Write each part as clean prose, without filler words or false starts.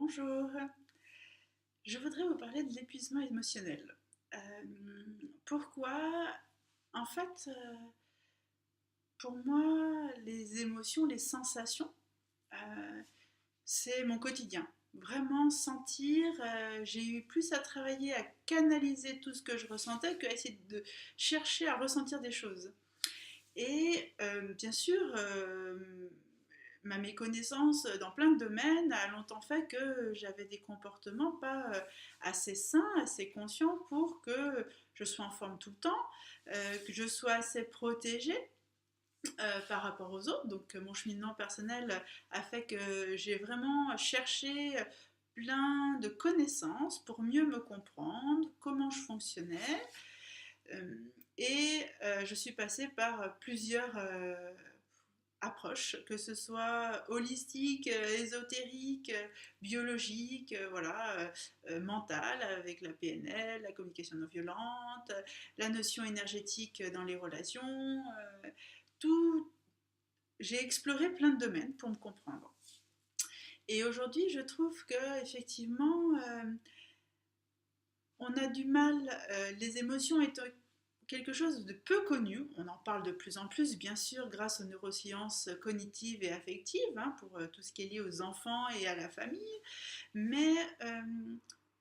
Bonjour, je voudrais vous parler de l'épuisement émotionnel. Euh, Pourquoi? En fait, pour moi, les émotions, les sensations, euh, c'est mon quotidien. Vraiment sentir, j'ai eu plus à travailler à canaliser tout ce que je ressentais qu'à essayer de chercher à ressentir des choses. Et bien sûr, ma méconnaissance dans plein de domaines a longtemps fait que j'avais des comportements pas assez sains, assez conscients pour que je sois en forme tout le temps, que je sois assez protégée par rapport aux autres. Donc mon cheminement personnel a fait que j'ai vraiment cherché plein de connaissances pour mieux me comprendre, comment je fonctionnais. Euh, je suis passée par plusieurs approches, que ce soit holistique, ésotérique, biologique, voilà, mentale avec la PNL, la communication non violente, la notion énergétique dans les relations, tout. J'ai exploré plein de domaines pour me comprendre. Et aujourd'hui, je trouve que effectivement, on a du mal, les émotions étant quelque chose de peu connu, on en parle de plus en plus, bien sûr, grâce aux neurosciences cognitives et affectives, hein, pour tout ce qui est lié aux enfants et à la famille, mais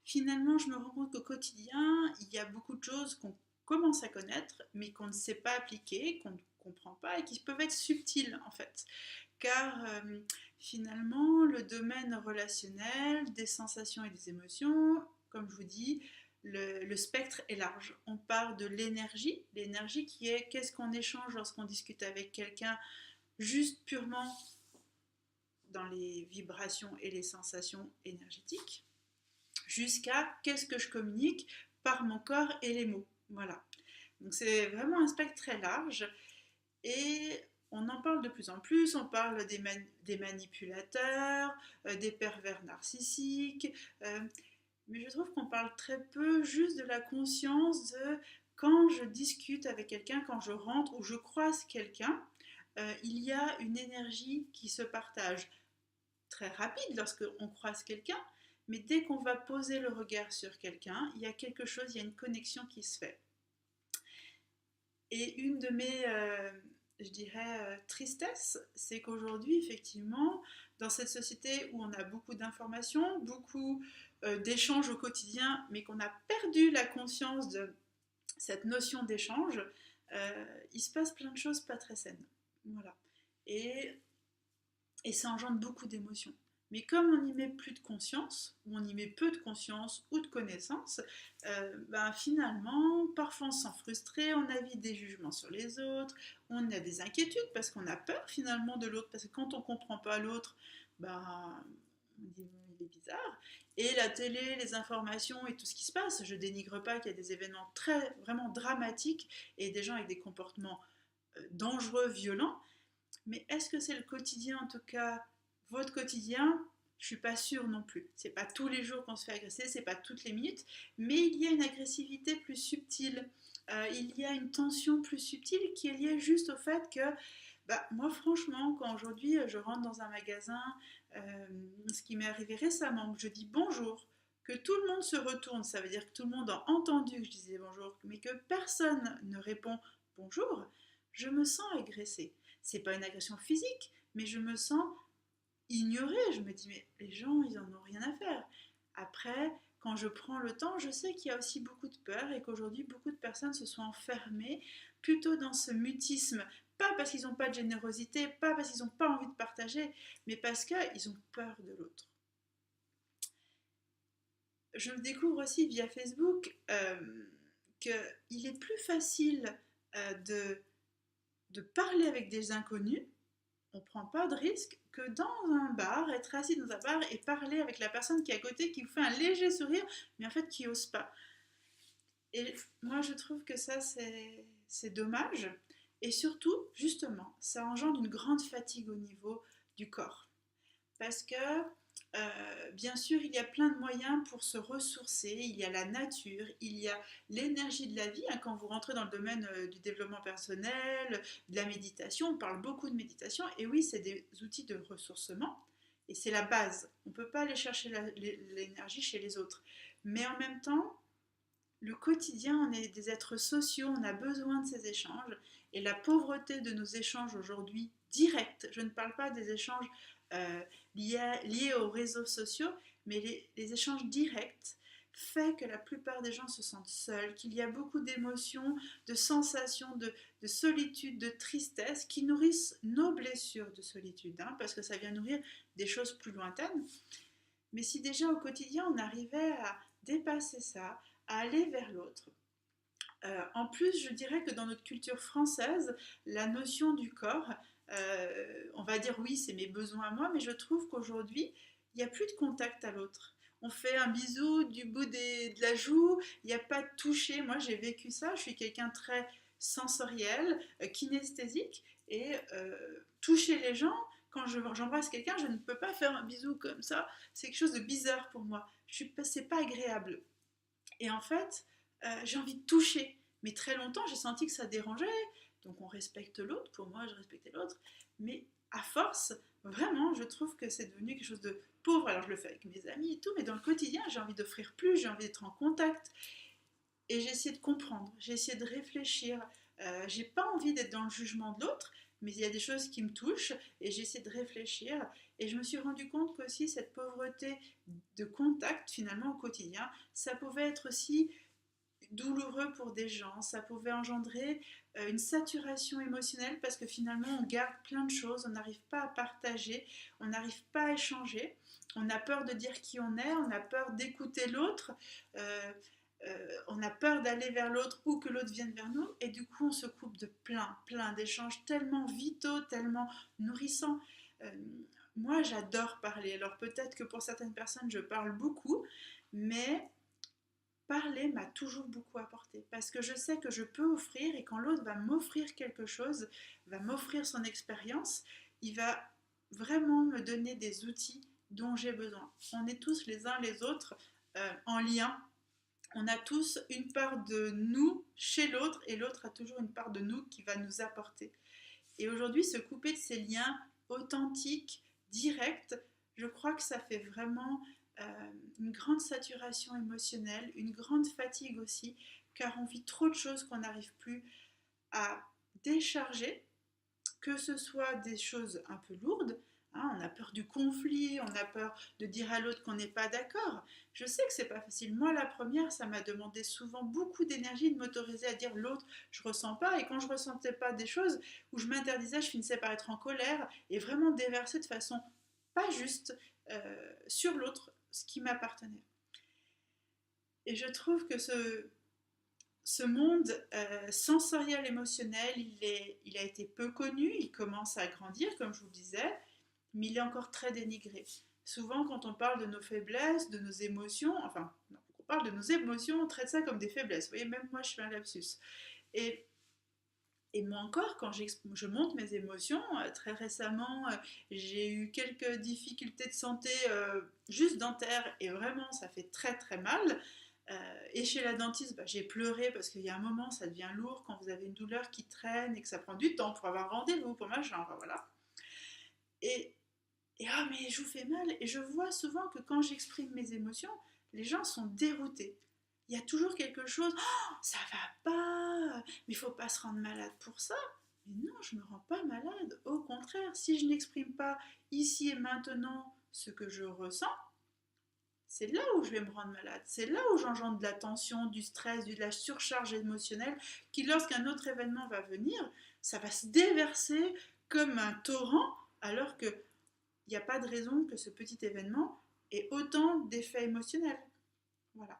finalement, je me rends compte qu'au quotidien, il y a beaucoup de choses qu'on commence à connaître, mais qu'on ne sait pas appliquer, qu'on ne comprend pas et qui peuvent être subtiles en fait. Car finalement, le domaine relationnel, des sensations et des émotions, comme je vous dis, le spectre est large. On parle de l'énergie qui est qu'est-ce qu'on échange lorsqu'on discute avec quelqu'un, juste purement dans les vibrations et les sensations énergétiques, jusqu'à qu'est-ce que je communique par mon corps et les mots. Voilà. Donc c'est vraiment un spectre très large et on en parle de plus en plus, on parle des manipulateurs, des pervers narcissiques, mais je trouve qu'on parle très peu juste de la conscience de quand je discute avec quelqu'un, quand je rentre ou je croise quelqu'un, il y a une énergie qui se partage très rapide lorsqu'on croise quelqu'un, mais dès qu'on va poser le regard sur quelqu'un, il y a quelque chose, il y a une connexion qui se fait. Et une de mes, je dirais, tristesses, c'est qu'aujourd'hui, effectivement, dans cette société où on a beaucoup d'informations, beaucoup d'échanges au quotidien, mais qu'on a perdu la conscience de cette notion d'échange, il se passe plein de choses pas très saines. Voilà. Et, et ça engendre beaucoup d'émotions. Mais comme on y met plus de conscience, ou on y met peu de conscience ou de connaissances, ben finalement, parfois on se sent frustré, on a vite des jugements sur les autres, on a des inquiétudes parce qu'on a peur finalement de l'autre, parce que quand on ne comprend pas l'autre, ben, on dit il est bizarre. Et la télé, les informations et tout ce qui se passe, je dénigre pas qu'il y a des événements très vraiment dramatiques et des gens avec des comportements dangereux, violents, mais est-ce que c'est le quotidien, en tout cas, votre quotidien? Je suis pas sûre non plus. C'est pas tous les jours qu'on se fait agresser, c'est pas toutes les minutes, mais il y a une agressivité plus subtile. Il y a une tension plus subtile qui est liée juste au fait que, bah, moi franchement, quand aujourd'hui je rentre dans un magasin, ce qui m'est arrivé récemment, que je dis bonjour, que tout le monde se retourne, ça veut dire que tout le monde a entendu que je disais bonjour, mais que personne ne répond bonjour, je me sens agressée. C'est pas une agression physique, mais je me sens ignorée. Je me dis, mais les gens, ils en ont rien à faire. Après, quand je prends le temps, je sais qu'il y a aussi beaucoup de peur et qu'aujourd'hui, beaucoup de personnes se sont enfermées plutôt dans ce mutisme. Pas parce qu'ils n'ont pas de générosité, pas parce qu'ils n'ont pas envie de partager, mais parce qu'ils ont peur de l'autre. Je le découvre aussi via Facebook qu'il est plus facile de parler avec des inconnus, on ne prend pas de risque que dans un bar, être assis dans un bar et parler avec la personne qui est à côté, qui vous fait un léger sourire, mais en fait qui n'ose pas. Et moi, je trouve que ça, c'est dommage. Et surtout, justement, ça engendre une grande fatigue au niveau du corps. Parce que, bien sûr, il y a plein de moyens pour se ressourcer. Il y a la nature, il y a l'énergie de la vie, hein. Quand vous rentrez dans le domaine du développement personnel, de la méditation, on parle beaucoup de méditation. Et oui, c'est des outils de ressourcement. Et c'est la base. On ne peut pas aller chercher l'énergie chez les autres. Mais en même temps, le quotidien, on est des êtres sociaux, on a besoin de ces échanges. Et la pauvreté de nos échanges aujourd'hui directs, je ne parle pas des échanges liés aux réseaux sociaux, mais les échanges directs, fait que la plupart des gens se sentent seuls, qu'il y a beaucoup d'émotions, de sensations, de solitude, de tristesse qui nourrissent nos blessures de solitude, hein, parce que ça vient nourrir des choses plus lointaines. Mais si déjà au quotidien on arrivait à dépasser ça, à aller vers l'autre, en plus je dirais que dans notre culture française, la notion du corps, on va dire oui c'est mes besoins à moi, mais je trouve qu'aujourd'hui il n'y a plus de contact à l'autre. On fait un bisou du bout de la joue, il n'y a pas de toucher. Moi j'ai vécu ça, je suis quelqu'un de très sensoriel, kinesthésique, et toucher les gens, quand j'embrasse quelqu'un, je ne peux pas faire un bisou comme ça, c'est quelque chose de bizarre pour moi. C'est pas agréable. Et en fait, j'ai envie de toucher. Mais très longtemps, j'ai senti que ça dérangeait. Donc on respecte l'autre, pour moi, je respectais l'autre. Mais à force, vraiment, je trouve que c'est devenu quelque chose de pauvre. Alors je le fais avec mes amis et tout, mais dans le quotidien, j'ai envie d'offrir plus, j'ai envie d'être en contact. Et j'ai essayé de comprendre, j'ai essayé de réfléchir. J'ai pas envie d'être dans le jugement de l'autre, mais il y a des choses qui me touchent et j'essaie de réfléchir. Et je me suis rendu compte qu'aussi cette pauvreté de contact finalement au quotidien, ça pouvait être aussi douloureux pour des gens, ça pouvait engendrer une saturation émotionnelle parce que finalement on garde plein de choses, on n'arrive pas à partager, on n'arrive pas à échanger, on a peur de dire qui on est, on a peur d'écouter l'autre, on a peur d'aller vers l'autre ou que l'autre vienne vers nous, et du coup on se coupe de plein d'échanges tellement vitaux, tellement nourrissants. Euh, Moi j'adore parler, alors peut-être que pour certaines personnes je parle beaucoup, mais parler m'a toujours beaucoup apporté parce que je sais que je peux offrir, et quand l'autre va m'offrir quelque chose, va m'offrir son expérience, il va vraiment me donner des outils dont j'ai besoin. On est tous les uns les autres en lien, on a tous une part de nous chez l'autre et l'autre a toujours une part de nous qui va nous apporter. Et aujourd'hui, se couper de ces liens authentiques, directs, je crois que ça fait vraiment une grande saturation émotionnelle, une grande fatigue aussi, car on vit trop de choses qu'on n'arrive plus à décharger, que ce soit des choses un peu lourdes, hein, on a peur du conflit, on a peur de dire à l'autre qu'on n'est pas d'accord. Je sais que c'est pas facile. Moi, la première, ça m'a demandé souvent beaucoup d'énergie de m'autoriser à dire l'autre, je ressens pas. Et quand je ressentais pas des choses où je m'interdisais, je finissais par être en colère et vraiment déverser de façon pas juste sur l'autre ce qui m'appartenait. Et je trouve que ce monde sensoriel émotionnel, il a été peu connu, il commence à grandir, comme je vous le disais, mais il est encore très dénigré. Souvent, quand on parle de nos faiblesses, de nos émotions, enfin, non, on parle de nos émotions, on traite ça comme des faiblesses. Vous voyez, même moi, je fais un lapsus. Et, et moi encore, quand je montre mes émotions, très récemment, j'ai eu quelques difficultés de santé juste dentaires, et vraiment, ça fait très très mal. Et chez la dentiste, bah, j'ai pleuré parce qu'il y a un moment, ça devient lourd quand vous avez une douleur qui traîne et que ça prend du temps pour avoir rendez-vous, pour machin, enfin voilà. Et, et ah, mais je vous fais mal. Et je vois souvent que quand j'exprime mes émotions, les gens sont déroutés. Il y a toujours quelque chose, oh, ça va pas, mais il faut pas se rendre malade pour ça. Mais non, je me rends pas malade. Au contraire, si je n'exprime pas ici et maintenant ce que je ressens, c'est là où je vais me rendre malade. C'est là où j'engendre de la tension, du stress, de la surcharge émotionnelle qui, lorsqu'un autre événement va venir, ça va se déverser comme un torrent, alors qu'il n'y a pas de raison que ce petit événement ait autant d'effets émotionnels. Voilà.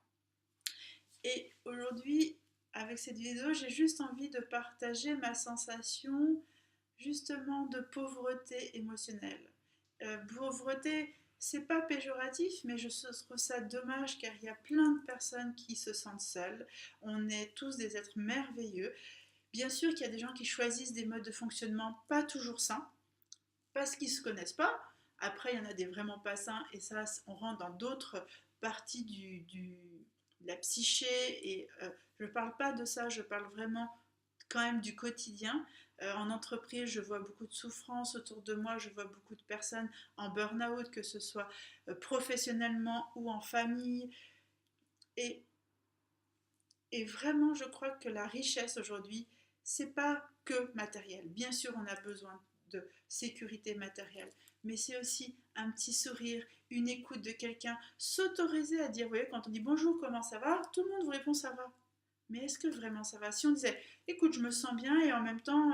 Et aujourd'hui, avec cette vidéo, j'ai juste envie de partager ma sensation justement de pauvreté émotionnelle. Pauvreté, c'est pas péjoratif, mais je trouve ça dommage car il y a plein de personnes qui se sentent seules. On est tous des êtres merveilleux. Bien sûr qu'il y a des gens qui choisissent des modes de fonctionnement pas toujours sains, parce qu'ils ne se connaissent pas. Après, il y en a des vraiment pas sains, et ça, on rentre dans d'autres parties de la psyché, et je ne parle pas de ça, je parle vraiment quand même du quotidien. En entreprise, je vois beaucoup de souffrance autour de moi, je vois beaucoup de personnes en burn-out, que ce soit professionnellement ou en famille. Et, et vraiment, je crois que la richesse aujourd'hui, c'est pas que matériel. Bien sûr, on a besoin de sécurité matérielle, mais c'est aussi un petit sourire, une écoute de quelqu'un, s'autoriser à dire, vous voyez, quand on dit bonjour, comment ça va, tout le monde vous répond ça va. Mais est-ce que vraiment ça va? Si on disait, écoute, je me sens bien et en même temps,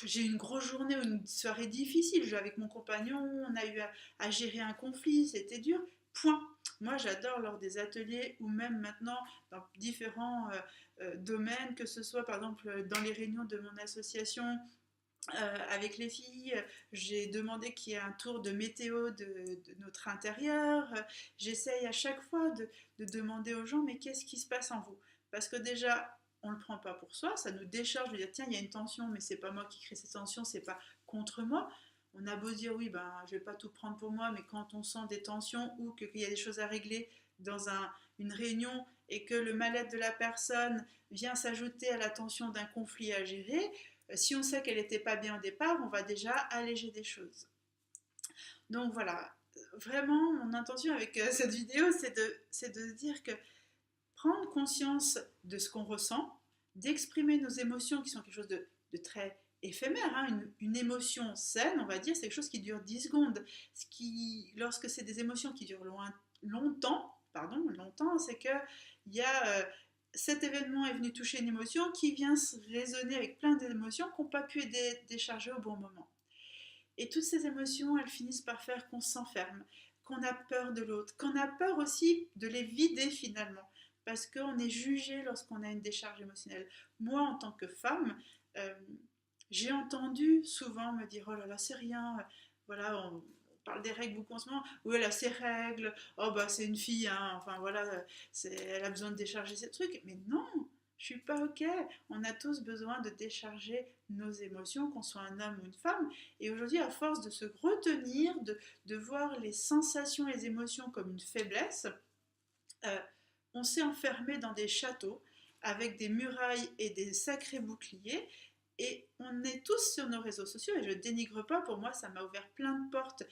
j'ai eu une grosse journée ou une soirée difficile, avec mon compagnon, on a eu à gérer un conflit, c'était dur, point. Moi, j'adore lors des ateliers ou même maintenant dans différents domaines, que ce soit par exemple dans les réunions de mon association avec les filles, j'ai demandé qu'il y ait un tour de météo de notre intérieur. J'essaye à chaque fois de demander aux gens, mais qu'est-ce qui se passe en vous? Parce que déjà, on ne le prend pas pour soi, ça nous décharge de dire, tiens, il y a une tension, mais c'est pas moi qui crée cette tension, c'est pas contre moi. On a beau dire, oui, ben, je vais pas tout prendre pour moi, mais quand on sent des tensions ou qu'il y a des choses à régler dans une réunion et que le mal-être de la personne vient s'ajouter à la tension d'un conflit à gérer, si on sait qu'elle n'était pas bien au départ, on va déjà alléger des choses. Donc voilà, vraiment mon intention avec cette vidéo, c'est de dire que prendre conscience de ce qu'on ressent, d'exprimer nos émotions qui sont quelque chose de très éphémère, hein, une émotion saine, on va dire, c'est quelque chose qui dure 10 secondes. Lorsque c'est des émotions qui durent longtemps, c'est que il y a cet événement est venu toucher une émotion qui vient se résonner avec plein d'émotions qui n'ont pas pu être déchargées au bon moment. Et toutes ces émotions, elles finissent par faire qu'on s'enferme, qu'on a peur de l'autre, qu'on a peur aussi de les vider finalement, parce qu'on est jugé lorsqu'on a une décharge émotionnelle. Moi, en tant que femme, euh, j'ai entendu souvent me dire, oh là là, c'est rien, voilà, on parle des règles beaucoup en ce moment, oui, elle a ses règles, oh bah c'est une fille, hein, enfin voilà, elle a besoin de décharger ses trucs, mais non, je suis pas ok, on a tous besoin de décharger nos émotions, qu'on soit un homme ou une femme, et aujourd'hui, à force de se retenir, de voir les sensations, les émotions comme une faiblesse, euh, on s'est enfermé dans des châteaux avec des murailles et des sacrés boucliers. Et on est tous sur nos réseaux sociaux, et je ne dénigre pas, pour moi ça m'a ouvert plein de portes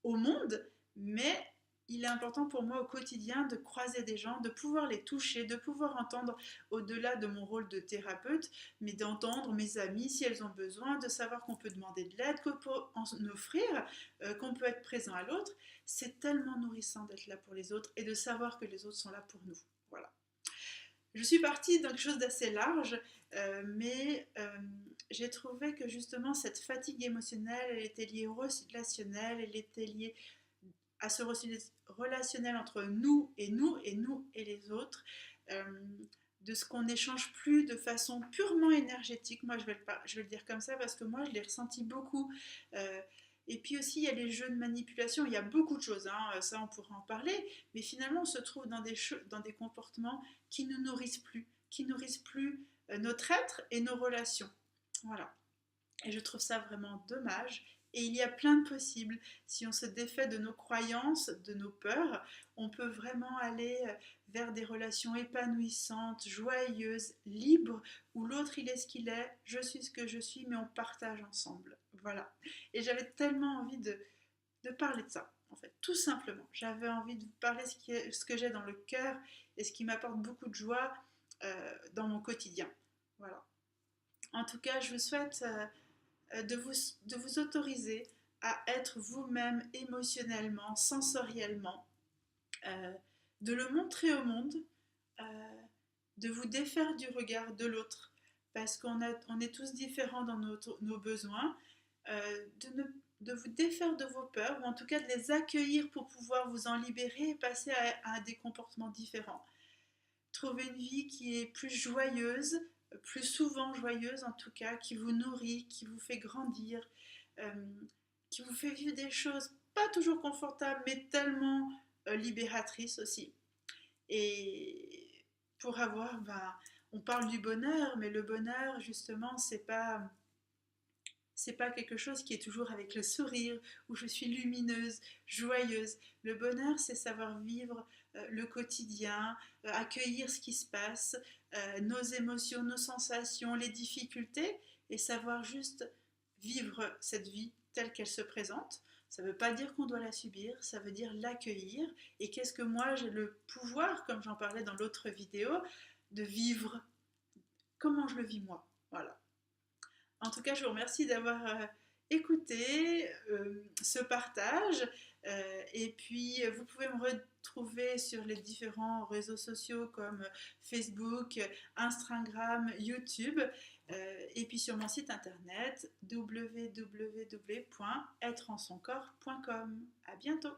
au monde, mais il est important pour moi au quotidien de croiser des gens, de pouvoir les toucher, de pouvoir entendre au-delà de mon rôle de thérapeute, mais d'entendre mes amis si elles ont besoin, de savoir qu'on peut demander de l'aide, qu'on peut en offrir, qu'on peut être présent à l'autre. C'est tellement nourrissant d'être là pour les autres et de savoir que les autres sont là pour nous. Voilà. Je suis partie dans quelque chose d'assez large, mais j'ai trouvé que justement cette fatigue émotionnelle, elle était liée au relationnel, elle était liée à ce relationnel entre nous et nous et nous et les autres, euh, de ce qu'on n'échange plus de façon purement énergétique. Moi, je vais le dire comme ça parce que moi, je l'ai ressenti beaucoup. Euh, et puis aussi, il y a les jeux de manipulation, il y a beaucoup de choses, hein, ça on pourra en parler, mais finalement, on se trouve dans des comportements qui ne nourrissent plus notre être et nos relations. Voilà. Et je trouve ça vraiment dommage. Et il y a plein de possibles. Si on se défait de nos croyances, de nos peurs, on peut vraiment aller vers des relations épanouissantes, joyeuses, libres, où l'autre il est ce qu'il est, je suis ce que je suis, mais on partage ensemble. Voilà. Et j'avais tellement envie de parler de ça, en fait, tout simplement. J'avais envie de parler ce que j'ai dans le cœur et ce qui m'apporte beaucoup de joie dans mon quotidien. Voilà. En tout cas, je vous souhaite de vous autoriser à être vous-même émotionnellement, sensoriellement, euh, de le montrer au monde, euh, de vous défaire du regard de l'autre, parce on est tous différents dans nos besoins, de vous défaire de vos peurs, ou en tout cas de les accueillir pour pouvoir vous en libérer et passer à des comportements différents. Trouver une vie qui est plus joyeuse, plus souvent joyeuse en tout cas, qui vous nourrit, qui vous fait grandir, euh, qui vous fait vivre des choses pas toujours confortables, mais tellement libératrices aussi. Et pour on parle du bonheur, mais le bonheur justement, c'est pas c'est pas quelque chose qui est toujours avec le sourire, où je suis lumineuse, joyeuse. Le bonheur, c'est savoir vivre le quotidien, accueillir ce qui se passe, nos émotions, nos sensations, les difficultés, et savoir juste vivre cette vie telle qu'elle se présente. Ça ne veut pas dire qu'on doit la subir, ça veut dire l'accueillir. Et qu'est-ce que moi j'ai le pouvoir, comme j'en parlais dans l'autre vidéo, de vivre. Comment je le vis moi. Voilà. En tout cas, je vous remercie d'avoir écouté ce partage. Et puis, vous pouvez me retrouver sur les différents réseaux sociaux comme Facebook, Instagram, YouTube. Et puis sur mon site internet www.êtrensoncorps.com. À bientôt.